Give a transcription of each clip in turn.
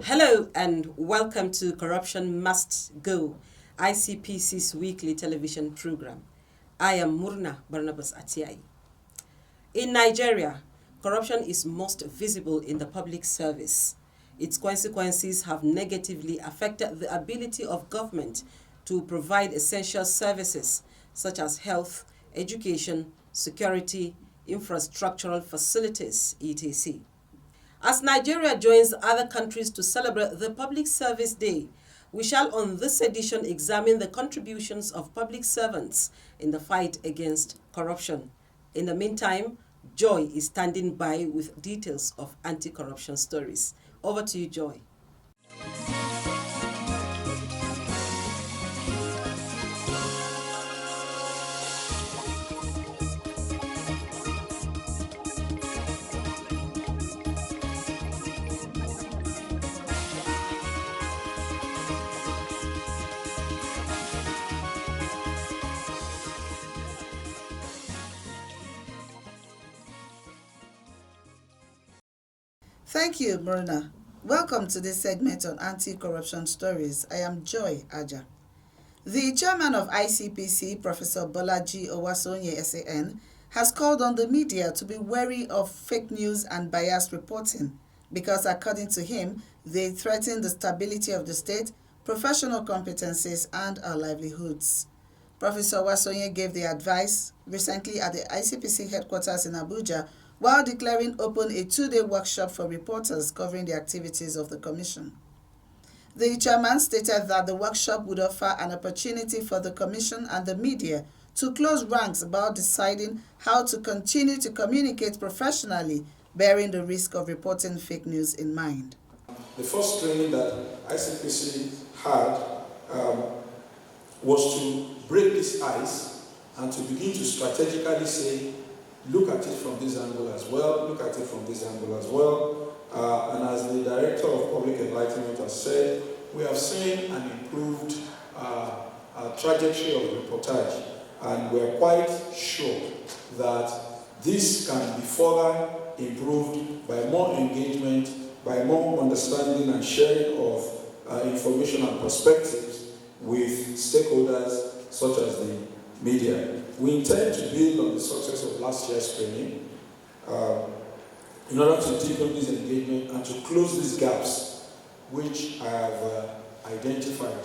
Hello and welcome to Corruption Must Go, ICPC's weekly television program. I am Murna Barnabas Atiai. In Nigeria, corruption is most visible in the public service. Its consequences have negatively affected the ability of government to provide essential services such as health, education, security, infrastructural facilities, etc. As Nigeria joins other countries to celebrate the Public Service Day, we shall on this edition examine the contributions of public servants in the fight against corruption. In the meantime, Joy is standing by with details of anti-corruption stories. Over to you, Joy. Thank you, Myrna. Welcome to this segment on anti-corruption stories. I am Joy Aja. The chairman of ICPC, Professor Bolaji Owasonye SAN, has called on the media to be wary of fake news and biased reporting because, according to him, they threaten the stability of the state, professional competencies, and our livelihoods. Professor Owasonye gave the advice recently at the ICPC headquarters in Abuja while declaring open a two-day workshop for reporters covering the activities of the Commission. The chairman stated that the workshop would offer an opportunity for the Commission and the media to close ranks about deciding how to continue to communicate professionally, bearing the risk of reporting fake news in mind. The first training that ICPC had was to break this ice and to begin to strategically say, look at it from this angle as well, look at it from this angle as well. And as the Director of Public Enlightenment has said, we have seen an improved trajectory of reportage, and we're quite sure that this can be further improved by more engagement, by more understanding and sharing of information and perspectives with stakeholders such as the media. We intend to build on the success of last year's training in order to deepen this engagement and to close these gaps which I have identified.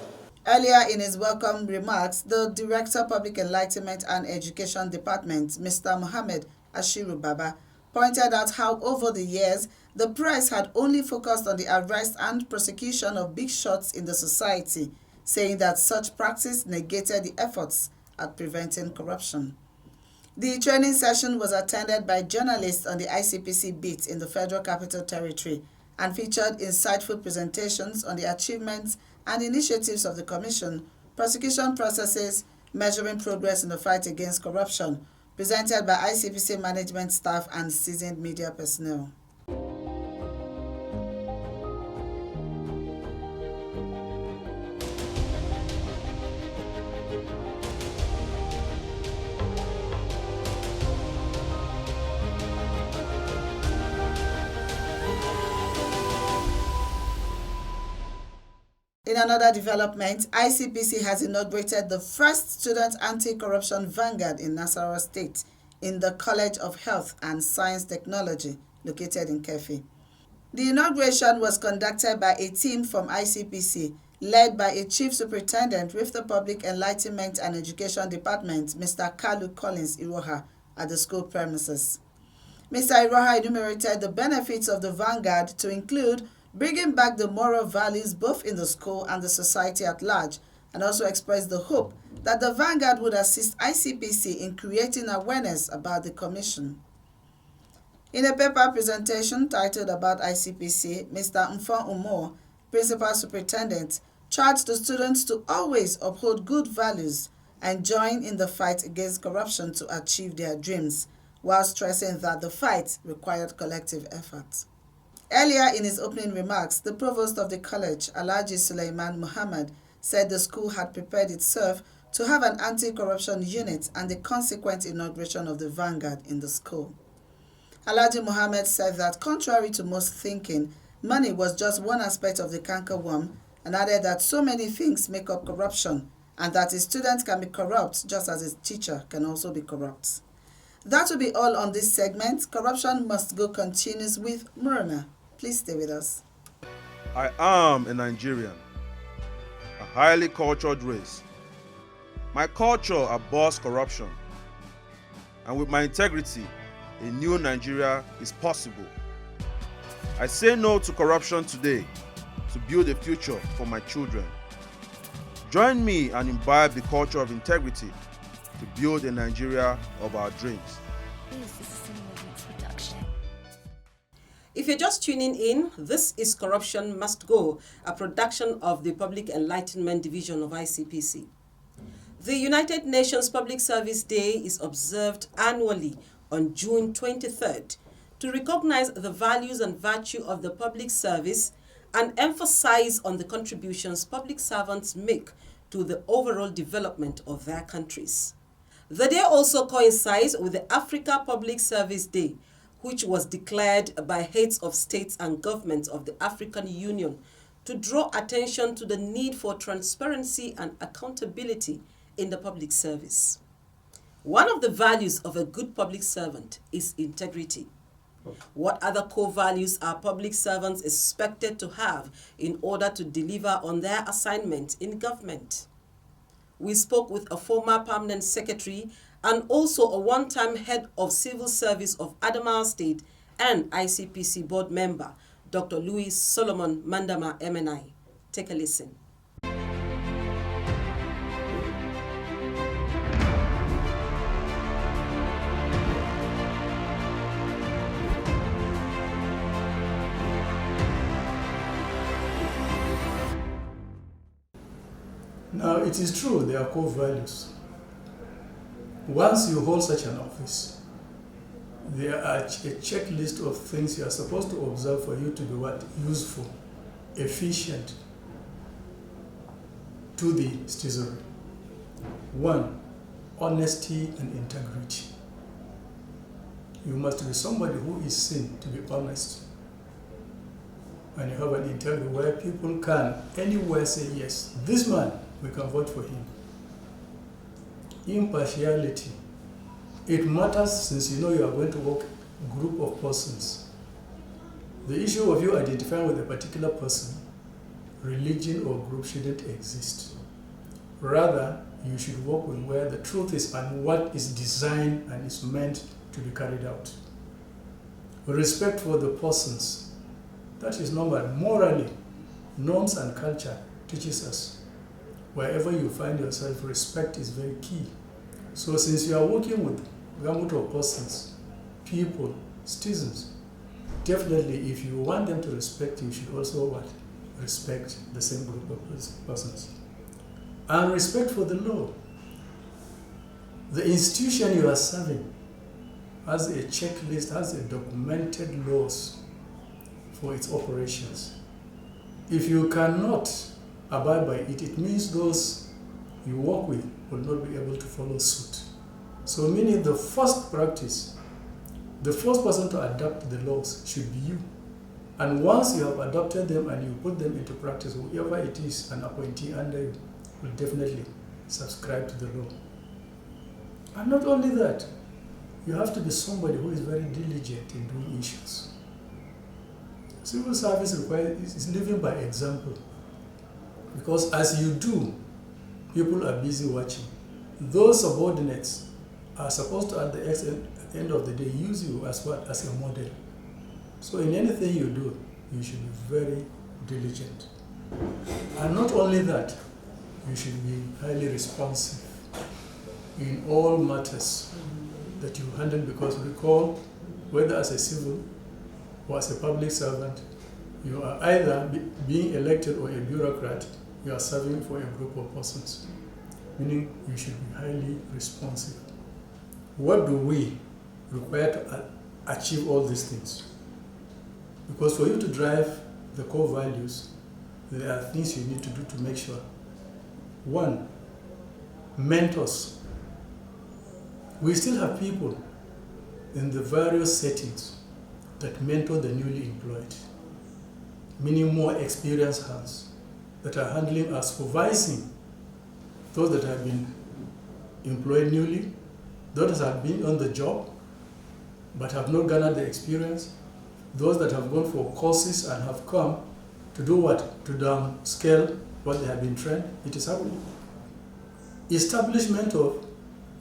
Earlier in his welcome remarks, the Director of Public Enlightenment and Education Department, Mr. Mohammed Ashiru Baba, pointed out how over the years, the press had only focused on the arrest and prosecution of big shots in the society, saying that such practice negated the efforts at preventing corruption. The training session was attended by journalists on the ICPC beat in the Federal Capital Territory and featured insightful presentations on the achievements and initiatives of the Commission, prosecution processes, measuring progress in the fight against corruption, presented by ICPC management staff and seasoned media personnel. In another development, ICPC has inaugurated the first student anti-corruption vanguard in Nasarawa State in the College of Health and Science Technology located in Kefi. The inauguration was conducted by a team from ICPC led by a Chief Superintendent with the Public Enlightenment and Education Department, Mr. Kalu Collins Iroha, at the school premises. Mr. Iroha enumerated the benefits of the vanguard to include bringing back the moral values both in the school and the society at large, and also expressed the hope that the vanguard would assist ICPC in creating awareness about the Commission. In a paper presentation titled about ICPC, Mr. Mfon Umo, Principal Superintendent, charged the students to always uphold good values and join in the fight against corruption to achieve their dreams, while stressing that the fight required collective effort. Earlier in his opening remarks, the provost of the college, Alhaji Suleiman Muhammad, said the school had prepared itself to have an anti-corruption unit and the consequent inauguration of the vanguard in the school. Alhaji Muhammad said that contrary to most thinking, Money was just one aspect of the cankerworm, and added that so many things make up corruption, and that a student can be corrupt just as a teacher can also be corrupt. That will be all on this segment. Corruption Must Go continues with Murna. Please stay with us. I am a Nigerian, a highly cultured race. My culture abhors corruption, and with my integrity, a new Nigeria is possible. I say no to corruption today to build a future for my children. Join me and imbibe the culture of integrity to build a Nigeria of our dreams. If you're just tuning in, this is Corruption Must Go, a production of the Public Enlightenment Division of ICPC. The United Nations Public Service Day is observed annually on June 23rd to recognize the values and virtue of the public service and emphasize on the contributions public servants make to the overall development of their countries. The day also coincides with the Africa Public Service Day, which was declared by heads of states and governments of the African Union to draw attention to the need for transparency and accountability in the public service. One of the values of a good public servant is integrity. What other core values are public servants expected to have in order to deliver on their assignment in government? We spoke with a former permanent secretary and also a one-time head of civil service of Adamawa State and ICPC board member, Dr. Louis Solomon Mandama MNI. Take a listen. Now, it is true there are core values. Once you hold such an office, there are a checklist of things you are supposed to observe for you to be what? Useful, efficient to the citizenry. 1, honesty and integrity. You must be somebody who is seen to be honest. And you have an integrity where people can anywhere say, yes, this man, we can vote for him. Impartiality. It matters since you know you are going to work a group of persons. The issue of you identifying with a particular person, religion or group shouldn't exist. Rather, you should work with where the truth is and what is designed and is meant to be carried out. Respect for the persons. That is normal. Morally, norms and culture teaches us. Wherever you find yourself, respect is very key. So since you are working with gamut of persons, people, citizens, definitely if you want them to respect you, should also what? Respect the same group of persons. And respect for the law. The institution you are serving has a checklist, has a documented laws for its operations. If you cannot abide by it, it means those you work with will not be able to follow suit. So meaning the first practice, the first person to adapt the laws should be you. And once you have adopted them and you put them into practice, whoever it is, an appointee under you, will definitely subscribe to the law. And not only that, you have to be somebody who is very diligent in doing issues. Civil service is living by example. Because as you do, people are busy watching. Those subordinates are supposed to, at the end of the day, use you as what? As a model. So in anything you do, you should be very diligent. And not only that, you should be highly responsive in all matters that you handle, because recall, whether as a civil or as a public servant, you are either being elected or a bureaucrat, you are serving for a group of persons, meaning you should be highly responsive. What do we require to achieve all these things? Because for you to drive the core values, there are things you need to do to make sure. 1, mentors. We still have people in the various settings that mentor the newly employed. many more experienced hands that are handling or supervising those that have been employed newly, those that have been on the job but have not garnered the experience, those that have gone for courses and have come to do what? To downscale what they have been trained. It is happening. Establishment of,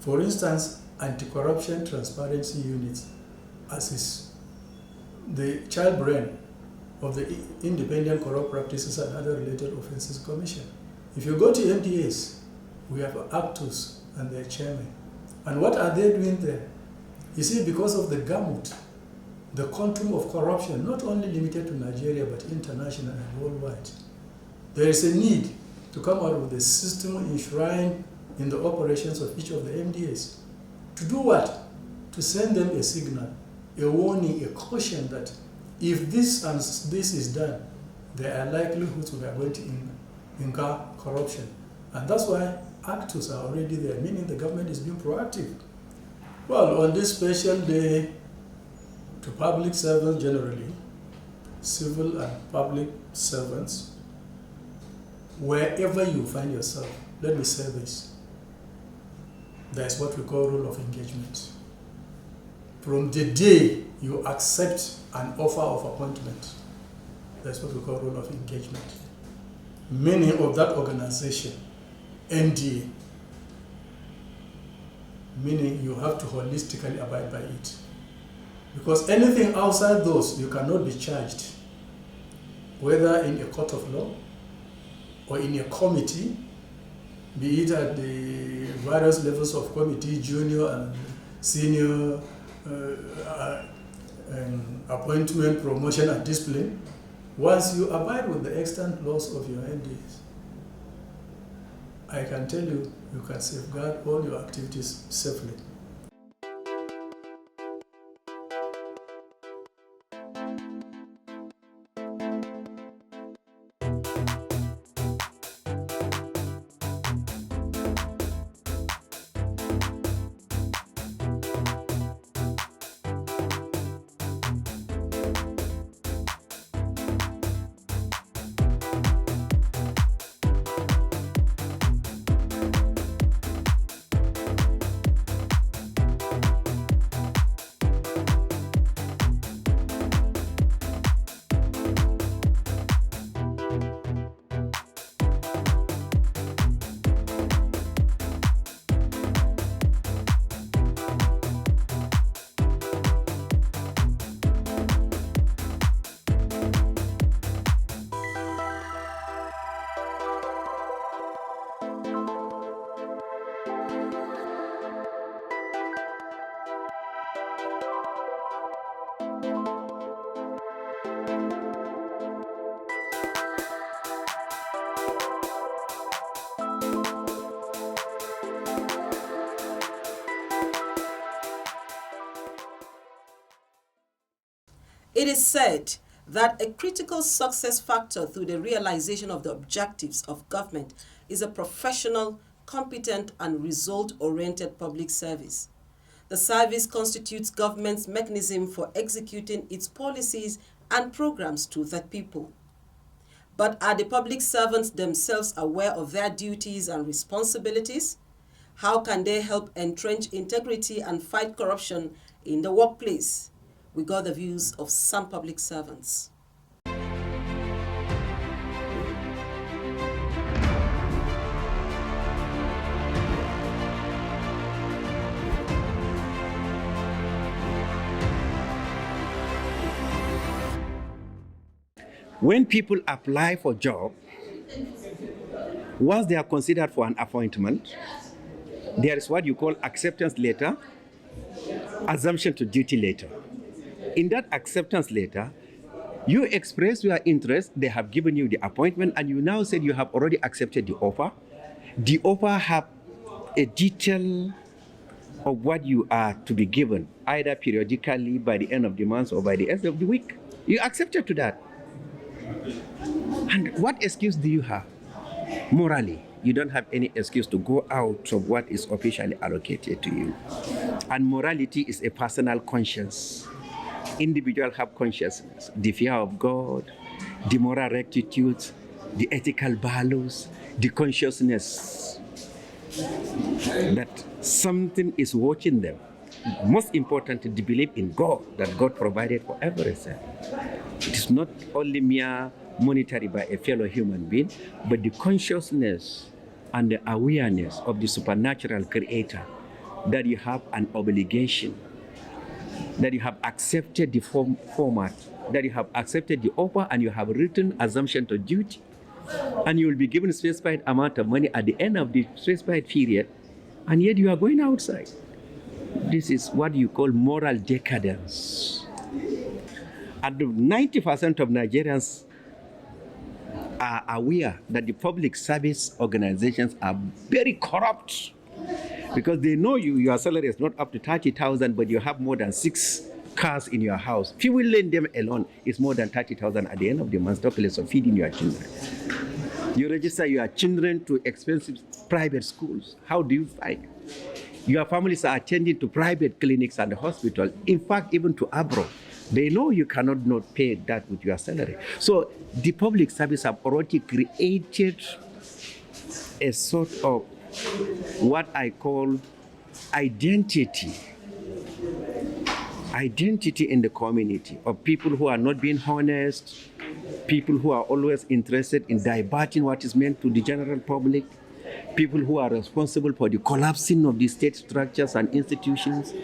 for instance, anti-corruption transparency units, as is the child brain of the Independent Corrupt Practices and Other Related Offences Commission. If you go to MDAs, we have actors and their chairman. And what are they doing there? You see, because of the gamut, the quantum of corruption, not only limited to Nigeria, but international and worldwide, there is a need to come out with a system enshrined in the operations of each of the MDAs. To do what? To send them a signal, a warning, a caution that if this and this is done, there are likelihoods we are going to incur corruption. And that's why actors are already there, meaning the government is being proactive. Well, on this special day, to public servants generally, civil and public servants, wherever you find yourself, let me say this, there is what we call rule of engagement. From the day you accept an offer of appointment, that's what we call rule of engagement. Meaning of that organization, NDA, meaning you have to holistically abide by it. Because anything outside those, you cannot be charged, whether in a court of law or in a committee, be it at the various levels of committee, junior and senior, appointment, promotion, and discipline. Once you abide with the extant laws of your NDAs, I can tell you, you can safeguard all your activities safely. It is said that a critical success factor through the realization of the objectives of government is a professional, competent, and result-oriented public service. The service constitutes government's mechanism for executing its policies and programs to the people. But are the public servants themselves aware of their duties and responsibilities? How can they help entrench integrity and fight corruption in the workplace? We got the views of some public servants. When people apply for job, once they are considered for an appointment, there is what you call acceptance letter, assumption to duty letter. In that acceptance letter, you express your interest, they have given you the appointment, and you now said you have already accepted the offer. The offer have a detail of what you are to be given, either periodically by the end of the month or by the end of the week. You accepted to that. And what excuse do you have? Morally, you don't have any excuse to go out of what is officially allocated to you. And morality is a personal conscience. Individuals have consciousness, the fear of God, the moral rectitude, the ethical values, the consciousness that something is watching them. Most importantly, the belief in God, that God provided for everything. It is not only mere monetary by a fellow human being, but the consciousness and the awareness of the supernatural creator, that you have an obligation, that you have accepted the format, that you have accepted the offer, and you have written assumption to duty, and you will be given a specified amount of money at the end of the specified period, and yet you are going outside. This is what you call moral decadence. And 90% of Nigerians are aware that the public service organizations are very corrupt, because they know your salary is not up to 30,000, but you have more than 6 cars in your house. Fueling them alone is more than 30,000 at the end of the month, talk less of feeding your children. You register your children to expensive private schools. How do you find? Your families are attending to private clinics and hospitals, in fact, even to abroad. They know you cannot not pay that with your salary. So the public service have already created a sort of what I call identity in the community of people who are not being honest, people who are always interested in diverting what is meant to the general public, people who are responsible for the collapsing of the state structures and institutions,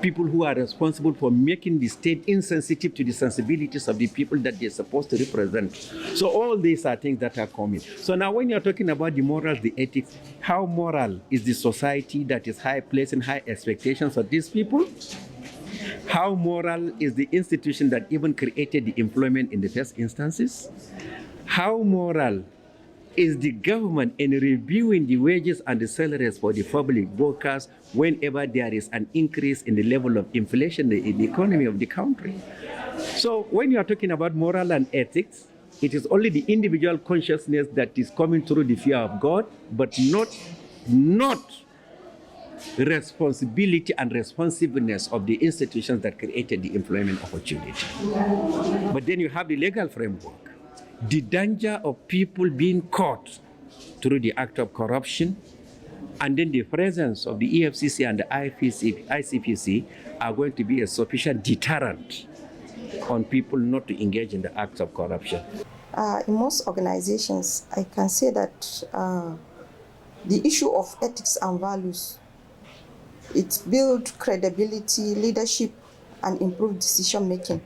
people who are responsible for making the state insensitive to the sensibilities of the people that they're supposed to represent. So all these are things that are coming. So now when you're talking about the morals, the ethics, how moral is the society that is high placing high expectations of these people? How moral is the institution that even created the employment in the first instances? How moral is the government in reviewing the wages and the salaries for the public workers whenever there is an increase in the level of inflation in the economy of the country? So when you are talking about moral and ethics, it is only the individual consciousness that is coming through the fear of God, but not responsibility and responsiveness of the institutions that created the employment opportunity. But then you have the legal framework. The danger of people being caught through the act of corruption, and then the presence of the EFCC and the ICPC are going to be a sufficient deterrent on people not to engage in the acts of corruption. In most organizations, I can say that the issue of ethics and values, it builds credibility, leadership, and improved decision making.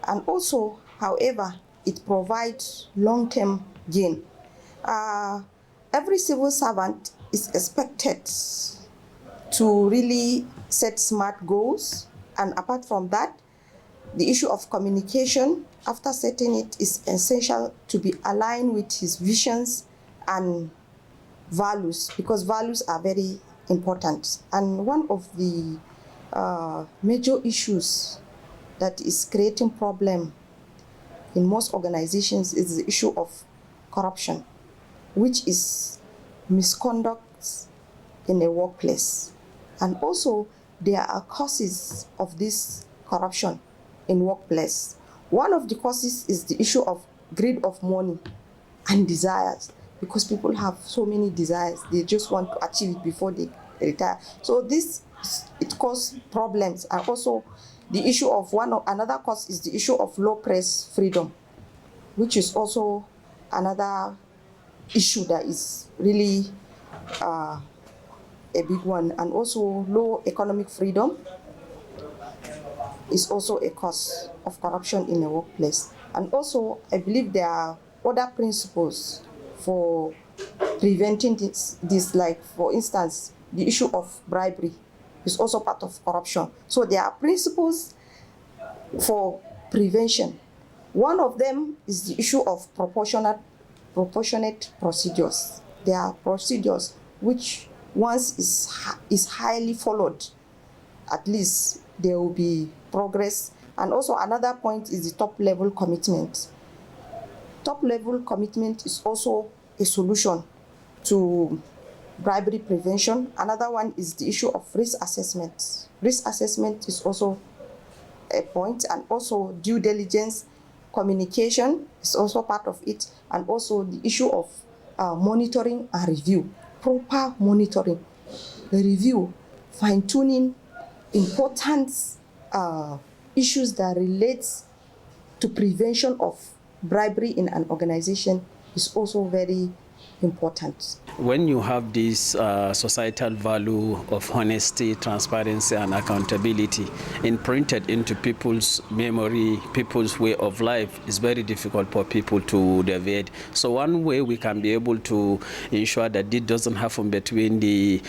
And also, however, it provides long-term gain. Every civil servant is expected to really set smart goals, and apart from that, the issue of communication, after setting it, is essential to be aligned with his visions and values, because values are very important. And one of the major issues that is creating problem in most organizations is the issue of corruption, which is misconduct in a workplace. And also, there are causes of this corruption in workplace. One of the causes is the issue of greed of money and desires, because people have so many desires, they just want to achieve it before they retire. So it causes problems. And also, the issue of another cause is the issue of low press freedom, which is also another issue that is really a big one. And also, low economic freedom is also a cause of corruption in a workplace. And also, I believe there are other principles for preventing this, like, for instance, the issue of bribery is also part of corruption. So there are principles for prevention. One of them is the issue of proportionate procedures. There are procedures which, once is highly followed, at least there will be progress. And also another point is the top-level commitment. Top-level commitment is also a solution to bribery prevention. Another one is the issue of risk assessment. Risk assessment is also a point, and also due diligence Communication is also part of it, and also the issue of monitoring and review. Proper monitoring, review, fine-tuning important issues that relates to prevention of bribery in an organization is also very important. When you have this societal value of honesty, transparency, and accountability imprinted into people's memory, people's way of life, it's very difficult for people to deviate. So one way we can be able to ensure that this doesn't happen between the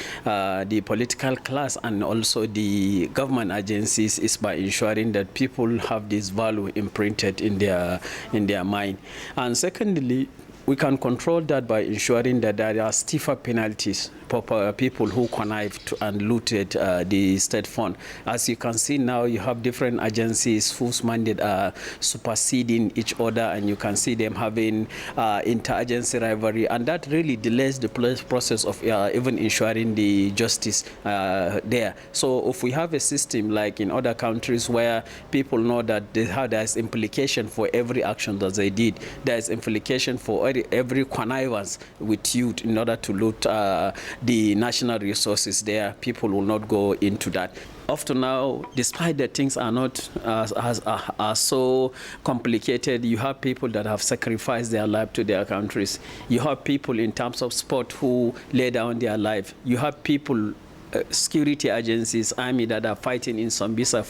political class and also the government agencies is by ensuring that people have this value imprinted in their mind. And secondly, we can control that by ensuring that there are stiffer penalties for people who connived and looted the state fund. As you can see now, you have different agencies whose mandate are superseding each other, and you can see them having interagency rivalry, and that really delays the process of even ensuring the justice there. So if we have a system like in other countries where people know that there's implication for every action that they did, there's implication for every connivance with youth in order to loot the national resources there, people will not go into that. Up to now, despite that things are not are so complicated, you have people that have sacrificed their life to their countries. You have people in terms of sport who lay down their life. You have people, security agencies, army that are fighting in Sambisa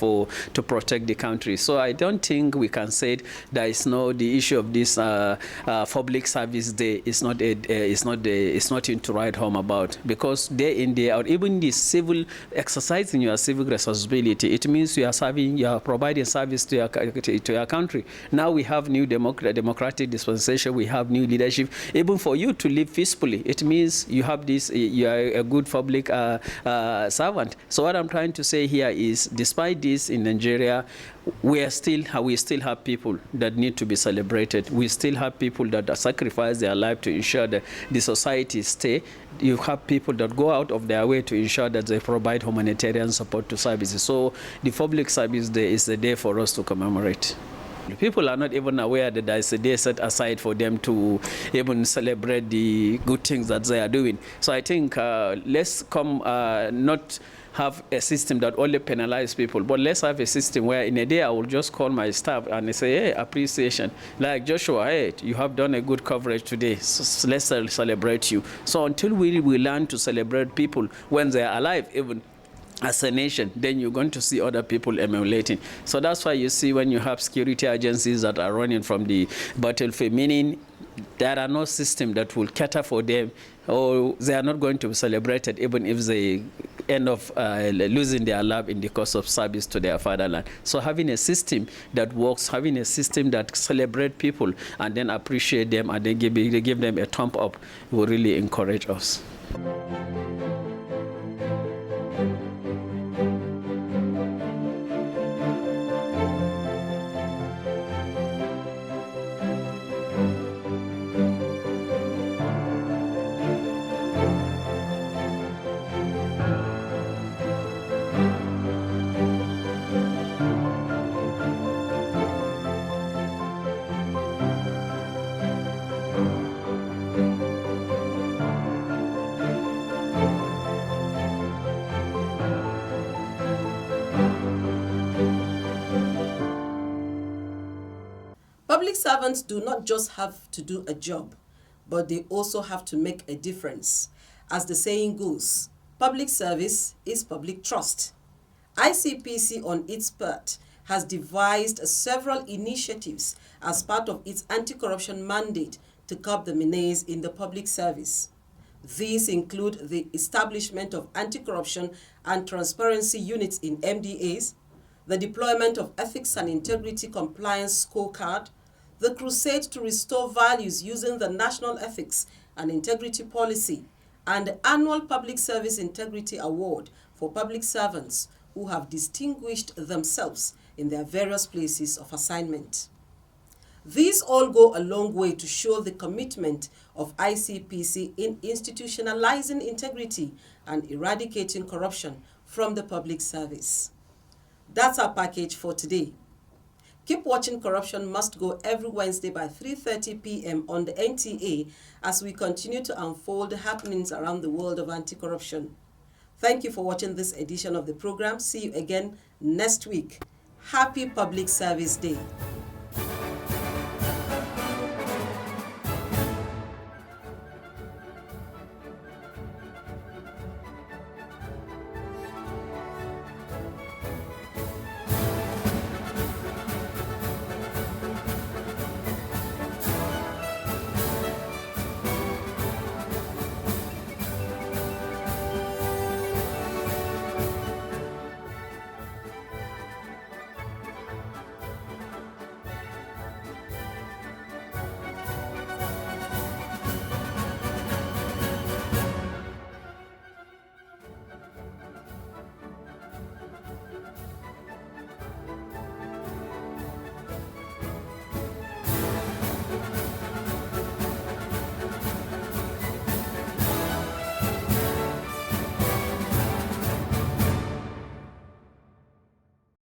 to protect the country. So I don't think we can say there is the issue of this public service day is not nothing to write home about, because day in day out, even the civil exercising your civic responsibility, it means you are providing service to your country. Now we have new democratic dispensation, we have new leadership. Even for you to live peacefully, it means you have this, you are a good public servant. So what I'm trying to say here is, despite this, in Nigeria, we still have people that need to be celebrated. We still have people that sacrifice their life to ensure that the society stay. You have people that go out of their way to ensure that they provide humanitarian support to services. So the Public Service Day is the day for us to commemorate. People are not even aware that there is a day set aside for them to even celebrate the good things that they are doing. So I think let's not have a system that only penalizes people, but let's have a system where in a day I will just call my staff and say, hey, appreciation. Like Joshua, hey, you have done a good coverage today, so let's celebrate you. So until we learn to celebrate people when they are alive, even as a nation, then you're going to see other people emulating. So that's why you see when you have security agencies that are running from the battlefield, meaning there are no system that will cater for them, or they are not going to be celebrated even if they end up losing their life in the course of service to their fatherland. So having a system that works, having a system that celebrates people and then appreciate them and then give them a thumb up will really encourage us. Public servants do not just have to do a job, but they also have to make a difference. As the saying goes, public service is public trust. ICPC, on its part, has devised several initiatives as part of its anti-corruption mandate to curb the menace in the public service. These include the establishment of anti-corruption and transparency units in MDAs, the deployment of ethics and integrity compliance scorecard, the crusade to restore values using the National Ethics and Integrity Policy, and the annual Public Service Integrity Award for public servants who have distinguished themselves in their various places of assignment. These all go a long way to show the commitment of ICPC in institutionalizing integrity and eradicating corruption from the public service. That's our package for today. Keep watching Corruption Must Go every Wednesday by 3:30 p.m. on the NTA as we continue to unfold happenings around the world of anti-corruption. Thank you for watching this edition of the program. See you again next week. Happy Public Service Day.